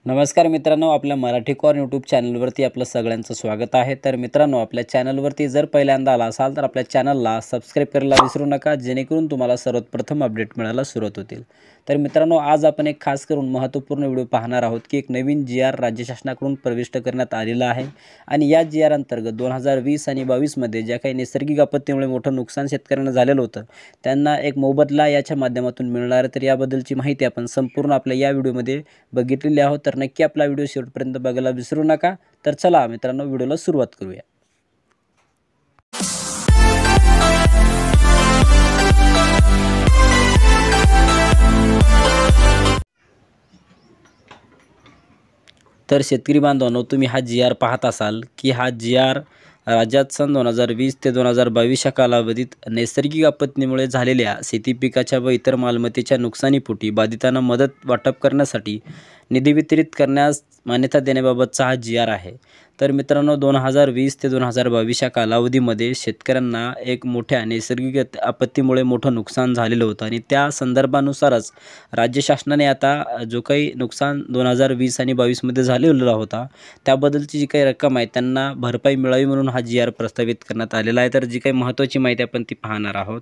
नमस्कार मित्रांनो, आपल्या मराठी कॉर्न यूट्यूब चॅनलवरती आपलं सगळ्यांचं स्वागत आहे। तर मित्रांनो, आपल्या चॅनलवरती जर पहिल्यांदा आला असाल तर आपल्या चॅनलला सबस्क्राइब करायला विसरू नका, जेणेकरून तुम्हाला सर्वप्रथम अपडेट मिळायला सुरुवात होतील। तर मित्रांनो, आज आपण एक खास करून महत्त्वपूर्ण व्हिडिओ पाहणार आहोत की एक नवीन जी.आर. राज्य शासनाकडून प्रविष्ट करण्यात आलेला आहे आणि या जी.आर. अंतर्गत 2020 आणि 22 मध्ये ज्या काही नैसर्गिक आपत्तीमुळे मोठं नुकसान शेतकऱ्यांना झालेलं होतं, त्यांना एक मोबदला याच्या माध्यमातून मिळणार आहे। तर याबद्दलची माहिती आपण संपूर्ण आपल्या या व्हिडिओमध्ये बघितलेली आहोत। तर नक्की आपला व्हिडिओ शेवटपर्यंत बघायला विसरू नका। तर चला मित्रांनो, व्हिडिओला सुरुवात करूया। तर शेतकरी बांधवांनो, तुम्ही हा जी.आर. पाहत असाल की हा जी.आर. राज्यात सन 2020 ते 2022 या कालावधीत नैसर्गिक आपत्तीमुळे झालेल्या शेती पिकाच्या व इतर मालमत्तेच्या नुकसानीपोटी बाधितांना मदत वाटप करण्यासाठी निधी वितरित करण्यास मान्यता देण्याबाबतचा हा जी.आर. आहे। तर मित्रांनो, 2020 ते 2022 या कालावधीमध्ये शेतकऱ्यांना एक मोठ्या नैसर्गिक आपत्तीमुळे मोठं नुकसान झालेलं होतं आणि त्या संदर्भानुसारच राज्य शासनाने आता जो काही नुकसान 2020 आणि 22मध्ये झालेला होता, त्याबद्दलची जी काही रक्कम आहे त्यांना भरपाई मिळावी म्हणून हा जी.आर. प्रस्तावित करण्यात आलेला आहे। तर जी काही महत्त्वाची माहिती आपण ती पाहणार आहोत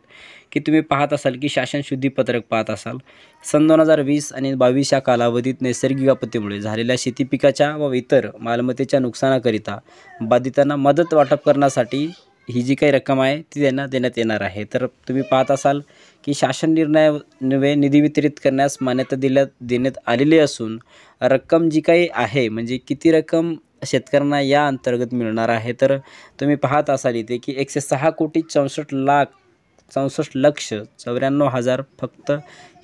की तुम्ही पाहत असाल की शासन शुद्धीपत्रक पाहत असाल, सन 2020 आणि 22 या कालावधीत नैसर्गिक आपत्तीमुळे झालेल्या शेती पिकाच्या व इतर मालमत्तेच्या नुकसानाकरिता बाधितांना मदत वाटप करण्यासाठी ही जी काही रक्कम आहे ती त्यांना देण्यात येणार आहे। तर तुम्ही पाहत असाल की शासन निर्णयान्वये निधी वितरित करण्यास मान्यता देण्यात आलेली असून रक्कम जी काही आहे, म्हणजे किती रक्कम शेतकऱ्यांना या अंतर्गत मिळणार आहे, तर तुम्ही पाहत असाल इथे की 106,64,64,94,000 फक्त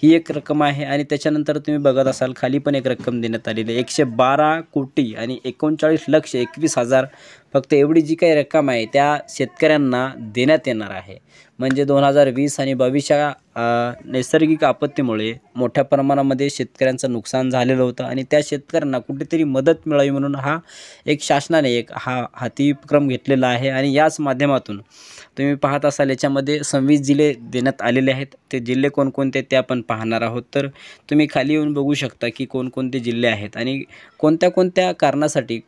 ही एक रक्कम आहे। आणि त्याच्यानंतर तुम्ही बघत असाल खाली पण एक रक्कम देण्यात आलेली आहे, 112,39,21,21,000 फक्त एवढी जी काही रक्कम आहे त्या शेतकऱ्यांना देण्यात येणार आहे। म्हणजे 2020 आणि 22च्या नैसर्गिक आपत्तीमुळे मोठ्या प्रमाणामध्ये शेतकऱ्यांचं नुकसान झालेलं होतं आणि त्या शेतकऱ्यांना कुठेतरी मदत मिळावी म्हणून हा एक शासनाने एक हाती उपक्रम घेतलेला आहे। आणि याच माध्यमातून तुम्ही पाहत असाल याच्यामध्ये 26 जिल्हे देण्यात आलेले आहेत। ते जिल्हे कोणकोणते ते आपण पाहणार आहोत। तर तुम्ही खाली येऊन बघू शकता की कोणकोणते जिल्हे आहेत आणि कोणत्या कोणत्या कारणासाठी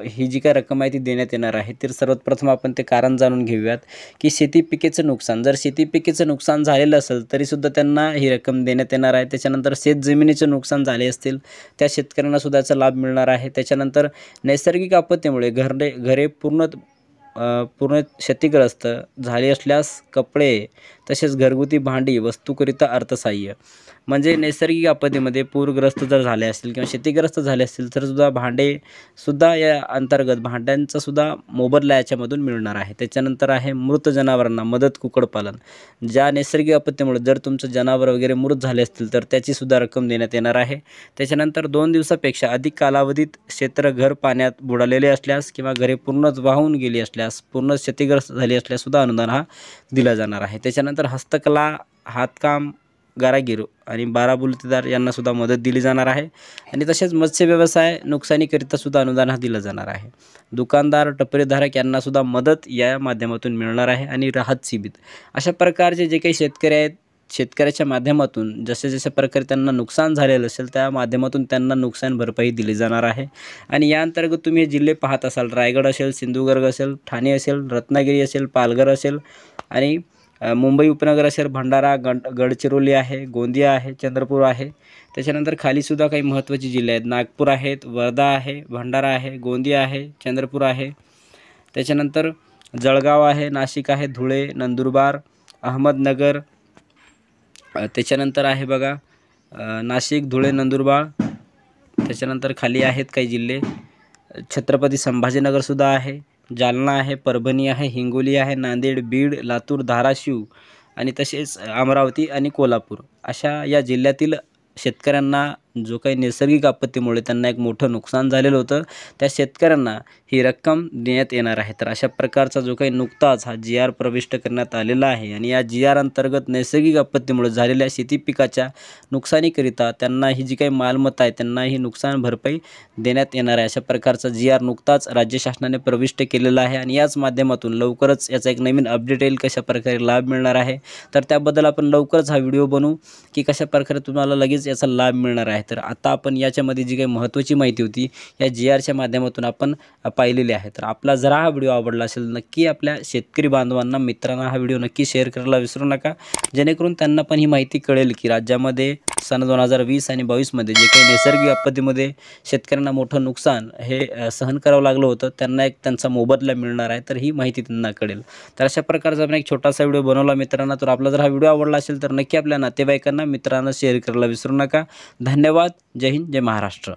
ही जी काही रक्कम आहे ती देण्यात येणार आहे। तर सर्वात प्रथम आपण ते कारण जाणून घेऊयात की शेती पिकेचं नुकसान, जर शेती पिकेचं नुकसान झालेलं असेल तरीसुद्धा त्यांना ही रक्कम देण्यात येणार आहे। त्याच्यानंतर शेतजमिनीचं नुकसान झाले असतील त्या शेतकऱ्यांना सुद्धा याचा लाभ मिळणार आहे। त्याच्यानंतर नैसर्गिक आपत्तीमुळे घरे पूर्ण क्षतिग्रस्त झाली असल्यास कपडे तसेच घरगुती भांडी वस्तूकरिता अर्थसहाय्य, म्हणजे नैसर्गिक आपत्तीमध्ये पूरग्रस्त जर झाले असतील किंवा शेतीग्रस्त झाले असतील तर सुद्धा भांडेसुद्धा या अंतर्गत भांड्यांचा सुद्धा मोबदला याच्यामधून मिळणार आहे। त्याच्यानंतर आहे मृत जनावरांना मदत कुक्कुटपालन, ज्या नैसर्गिक आपत्तीमुळे जर तुमचं जनावर वगैरे मृत झाले असतील तर त्याचीसुद्धा रक्कम देण्यात येणार आहे। त्याच्यानंतर 2 दिवसापेक्षा अधिक कालावधीत घर पाण्यात बुडालेले असल्यास किंवा घरे पूर्णच वाहून गेली असल्यास, पूर्ण क्षतिग्रस्त झाली असल्यास सुद्धा अनुदान हा दिला जाणार आहे। त्याच्यानंतर हस्तकला, हातकाम, कारागीर आणि बाराबुलतेदार यांना सुद्धा मदत दिली जाणार आहे। आणि तसेच मत्स्य व्यवसाय नुकसानीकरिता सुद्धा अनुदान हा दिलं जाणार आहे। दुकानदार, टपरीधारक यांना सुद्धा मदत या माध्यमातून मिळणार आहे। आणि राहत शिबीर, अशा प्रकारचे जे काही शेतकरी आहेत, शेतकऱ्याच्या माध्यमातून जसे प्रकारे त्यांना नुकसान झालेलं असेल त्या माध्यमातून त्यांना नुकसान भरपाई दिली जाणार आहे। आणि या अंतर्गत तुम्ही हे जिल्हे पाहत असाल, रायगड असेल, सिंधुदुर्ग असेल, ठाणे असेल, रत्नागिरी असेल, पालघर असेल आणि मुंबई उपनगर असेल, भंडारा, गडचिरोली आहे, गोंदिया आहे, चंद्रपूर आहे। त्याच्यानंतर खालीसुद्धा काही महत्त्वाचे जिल्हे आहेत, नागपूर आहेत, वर्धा आहे, भंडारा आहे, गोंदिया आहे, चंद्रपूर आहे। त्याच्यानंतर जळगाव आहे, नाशिक आहे, धुळे, नंदुरबार, अहमदनगर, त्याच्यानंतर आहे बघा नाशिक, धुळे, नंदुरबार। त्याच्यानंतर खाली आहेत काही जिल्हे, छत्रपती संभाजीनगरसुद्धा आहे, जालना आहे, परभणी आहे, हिंगोली आहे, नांदेड, बीड, लातूर, धाराशिव आणि तसेच अमरावती आणि कोल्हापूर, अशा या जिल्ह्यातील शेतकऱ्यांना जो काही नैसर्गिक आपत्तीमुळे त्यांना एक मोठं नुकसान झालेलं होतं त्या शेतकऱ्यांना ही रक्कम देण्यात येणार आहे। तर अशा प्रकारचा जो काही नुकताच हा जी.आर. प्रविष्ट करण्यात आलेला आहे आणि या जी.आर. अंतर्गत नैसर्गिक आपत्तीमुळे झालेल्या शेती पिकाच्या नुकसानीकरिता त्यांना ही जी काही मालमत्ता आहे त्यांना ही नुकसान भरपाई देण्यात येणार आहे। अशा प्रकारचा जी.आर. नुकताच राज्य शासनाने प्रविष्ट केलेला आहे आणि याच माध्यमातून लवकरच याचा एक नवीन अपडेट येईल, कशा प्रकारे लाभ मिळणार आहे। तर त्याबद्दल आपण लवकरच हा व्हिडिओ बनवू की कशा प्रकारे तुम्हाला लगेच याचा लाभ मिळणार आहे। तर आता आपण याच्यामध्ये जी काही महत्त्वाची माहिती होती या GRच्या माध्यमातून आपण पाहिलेली आहे. तर आपला जरा हा व्हिडिओ आवडला असेल नक्की आपल्या शेतकरी बांधवांना मित्रांना हा व्हिडिओ नक्की शेअर करायला विसरू नका, जेणेकरून त्यांना पण ही माहिती कळेल की राज्यामध्ये सन 2020 आणि 22मध्ये जे काही नैसर्गिक आपत्तीमध्ये शेतकऱ्यांना मोठं नुकसान हे सहन करावं लागलं होतं, त्यांना एक त्यांचा मोबदला मिळणार आहे. तर ही माहिती त्यांना कळेल. तर अशा प्रकारचा आपण एक छोटासा व्हिडिओ बनवला मित्रांनो. तर आपला जर हा व्हिडिओ आवडला असेल तर नक्की आपल्या नातेवाईकांना मित्रांना शेअर करायला विसरू नका. धन्यवाद. जय हिंद, जय महाराष्ट्र.